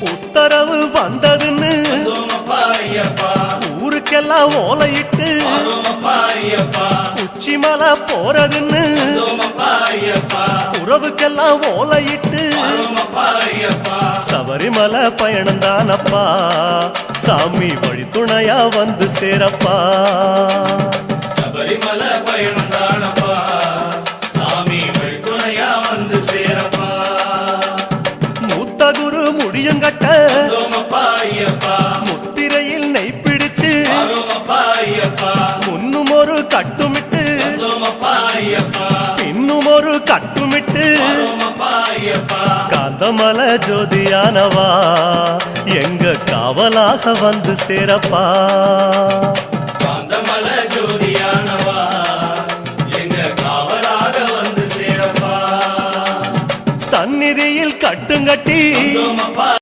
உத்தரவு வந்ததுன்னு ஊருக்கெல்லாம் ஓலையிட்டு உச்சிமலை போறதுன்னு உறவுக்கெல்லாம் ஓலையிட்டு சபரிமலை பயணம் தானப்பா சாமி வழித்துணையா வந்து சேரப்பா சபரிமலை பயணம் தானப்பா சாமி வழித்துணையா வந்து சேரப்பா மூத்த குரு முடியங்கட்ட முத்திரையில் நெய் பிடிச்சு முன்னும் ஒரு கட்டுமிட்டு இன்னும் ஒரு கட்டுமிட்டு காந்தமலை ஜோதியானவா எங்க காவலாக வந்து சேரப்பா காந்தமலை ஜோதியானவா எங்க காவலாக வந்து சேரப்பா சந்நிதியில் கட்டுங்கட்டி